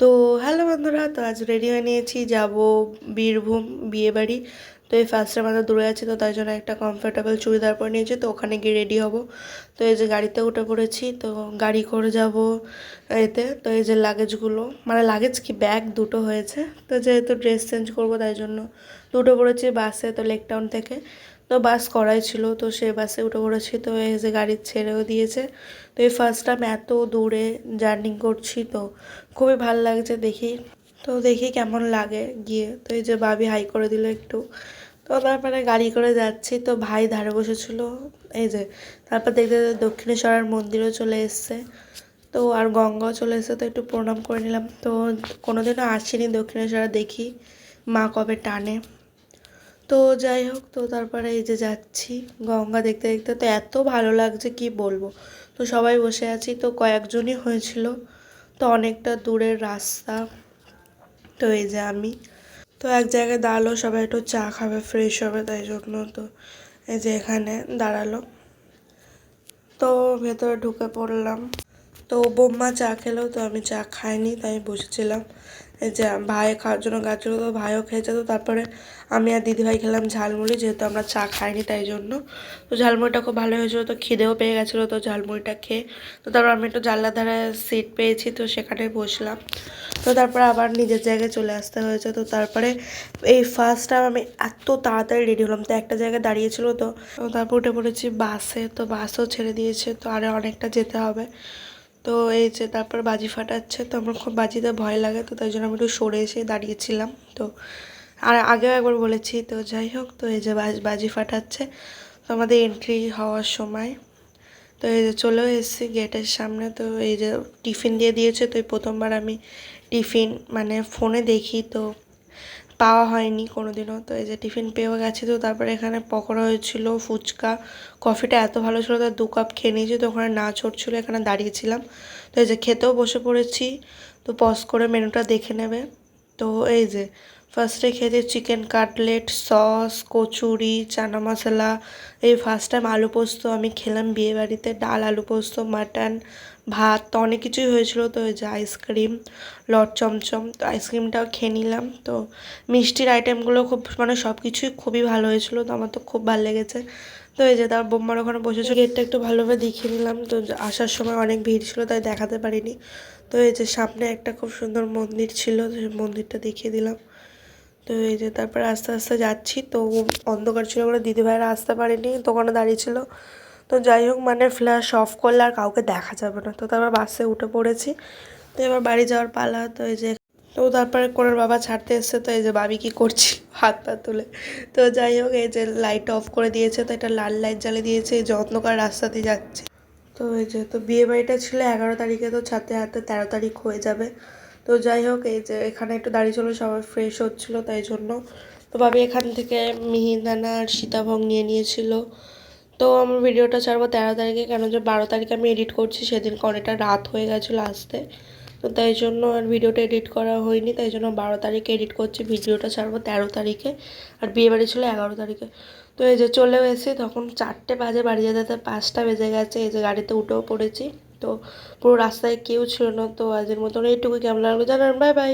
তো হ্যালো বন্ধুরা, তো আজ রেডি হয়ে নিয়েছি, যাব বীরভূম বিয়েবাড়ি। তো এই ফার্স্টে আমাদের দূরে আছে, তো তাই জন্য একটা কমফোর্টেবল চুড়িদার পরে নিয়েছি, তো ওখানে গিয়ে রেডি হব। তো এই যে গাড়িতে উঠে পড়েছি, তো গাড়ি করে যাব এতে। তো এই যে লাগেজগুলো, মানে লাগেজ কি ব্যাগ দুটো হয়েছে, তো যেহেতু ড্রেস চেঞ্জ করবো তাই জন্য দুটো পড়েছি বাসে, তো লেক টাউন থেকে। তো বাস করাই ছিল, তো সেই বাসে উঠে পড়েছি। তো এই যে গাড়ি ছেড়েও দিয়েছে। তো এই ফার্স্ট টাইম এত দূরে জার্নি করছি, তো খুবই ভালো লাগছে দেখি। তো দেখি কেমন লাগে গিয়ে। তো এই যে ভাবি হাই করে দিল একটু। তো তারপরে গাড়ি করে যাচ্ছি, তো ভাই ধারে বসেছিল। এই যে তারপর দেখতে দেখতে দক্ষিণেশ্বরের মন্দিরও চলে এসছে, তো আর গঙ্গাও চলে এসছে, তো একটু প্রণাম করে নিলাম। তো কোনোদিনও আসিনি দক্ষিণেশ্বরে, দেখি মা কবে টানে। তো যাই হোক, তো তারপরে এই যে যাচ্ছি গঙ্গা দেখতে দেখতে, তো এত ভালো লাগছে কি বলবো। তো সবাই বসে আছি, তো কয়েকজনই হয়েছিল, তো অনেকটা দূরের রাস্তা। তো এই যে আমি তো এক জায়গায় দাঁড়ালো, সবাই একটু চা খাবে, ফ্রেশ হবে, তাই জন্য তো এই যে এখানে দাঁড়ালো। তো ভেতরে ঢুকে পড়লাম। তো বৌমা চা খেলো, তো আমি চা খাইনি, তাই বসেছিলাম। এই যে ভাই খাওয়ার জন্য গাছগুলো, তো ভাইও খেয়েছে। তো তারপরে আমি আর দিদিভাই খেলাম ঝালমুড়ি, যেহেতু আমরা চা খাইনি তাই জন্য। তো ঝালমুড়িটা খুব ভালো হয়েছিলো, তো খিদেও পেয়ে গেছিলো, তো ঝালমুড়িটা খেয়ে তো তারপর আমি একটু জানলার ধারে সিট পেয়েছি, তো সেখানে বসলাম। তো তারপরে আবার নিজের জায়গায় চলে আসতে হয়েছে। তো তারপরে এই ফার্স্ট টাইম আমি এত তাড়াতাড়ি রেডি হলাম, তো একটা জায়গায় দাঁড়িয়েছিল, তো তারপর উঠে পড়েছি বাসে, তো বাসও ছেড়ে দিয়েছে, তো আরও অনেকটা যেতে হবে। তো এই যে তারপর বাজি ফাটাচ্ছে, তো আমার খুব বাজিতে ভয় লাগে, তো তাই জন্য আমি একটু সরে এসে দাঁড়িয়েছিলাম। তো আর আগেও একবার বলেছি, তো যাই হোক, তো এই যে বাজি ফাটাচ্ছে, তো আমাদের এন্ট্রি হওয়ার সময়। তো এই যে চলেও এসেছি গেটের সামনে। তো এই যে টিফিন দিয়ে দিয়েছে, তো এই প্রথমবার আমি টিফিন মানে ফোনে দেখি, তো পাওয়া হয়নি কোনোদিনও। তো এই যে টিফিন পেয়েও গেছি। তো তারপরে এখানে পকোড়া হয়েছিল, ফুচকা, কফিটা এত ভালো ছিল, তার 2 কাপ খেয়ে নিয়েছি। তো ওখানে নাচ হচ্ছিলো, এখানে দাঁড়িয়েছিলাম। তো এই যে খেতেও বসে পড়েছি, তো পজ করে মেনুটা দেখে নেবে। তো এই যে ফার্স্টে খেতে chicken cutlet, sauce, kachori, chana masala. এই ফার্স্ট টাইম আলু পোস্ত আমি খেলাম বিয়েবাড়িতে, ডাল, আলু পোস্ত, মাটন, ভাত, তো অনেক কিছুই হয়েছিল। তো এই যে আইসক্রিম, লট চমচম, তো আইসক্রিমটাও খেয়ে নিলাম। তো মিষ্টির আইটেমগুলো খুব মানে সব কিছুই খুবই ভালো হয়েছিল, তো আমার তো খুব ভালো লেগেছে। তো এই যে তার বোম্মার ওখানে বসেছিল, গেটটা একটু ভালোভাবে দেখিয়ে নিলাম। তো আসার সময় অনেক ভিড় ছিল, তাই দেখাতে পারিনি। তো এই যে সামনে একটা খুব সুন্দর মন্দির ছিল, সেই মন্দিরটা দেখিয়ে দিলাম। তো এই যে তারপরে আস্তে আস্তে যাচ্ছি, তো অন্ধকার ছিল বলে দিদিভাইরা আসতে পারেনি, দোকানে দাঁড়িয়ে ছিল। তো যাই হোক, মানে ফ্ল্যাশ অফ করলে আর কাউকে দেখা যাবে না। তো তারপর বাসে উঠে পড়েছি, তো এবার বাড়ি যাওয়ার পালা। তো এই যে তো তারপরে কোনের বাবা ছাড়তে এসছে, তো এই যে ভাবি কী করছি হাত পা তুলে। তো যাই হোক, এই যে লাইট অফ করে দিয়েছে, তো এটা লাল লাইট জ্বালিয়ে দিয়েছে, এই যে অন্ধকার রাস্তাতে যাচ্ছে। তো এই যে তো বিয়েবাড়িটা ছিল 11 তারিখে, তো ছাতে হাতে 13 তারিখ হয়ে যাবে। তো যাই হোক, এই যে এখানে একটু দাঁড়িয়ে ছিল, সবাই ফ্রেশ হচ্ছিলো তাই জন্য। তো ভাবি এখান থেকে মিহিদানা আর সীতাভোগ নিয়ে নিয়েছিল। তো আমার ভিডিওটা ছাড়বো 13 তারিখে, কেন যে 12 তারিখে আমি এডিট করছি, সেদিনকে অনেকটা রাত হয়ে গেছিলো আসতে। তো তাই জন্য আর ভিডিওটা এডিট করা হয়নি, তাই জন্য 12 তারিখে এডিট করছি, ভিডিওটা ছাড়বো 13 তারিখে। আর বিয়েবাড়ি ছিল 11 তারিখে। তো এই যে চলেও এসে তখন 4টে বাজে, বাড়ি যেতে যেতে 5টা বেজে গেছে। এই যে গাড়িতে উঠেও পড়েছি, তো পুরো রাস্তায় কেউ ছিল না। তো আজকের মতন এইটুকু, কেমন লাগলো জানান, বাই বাই।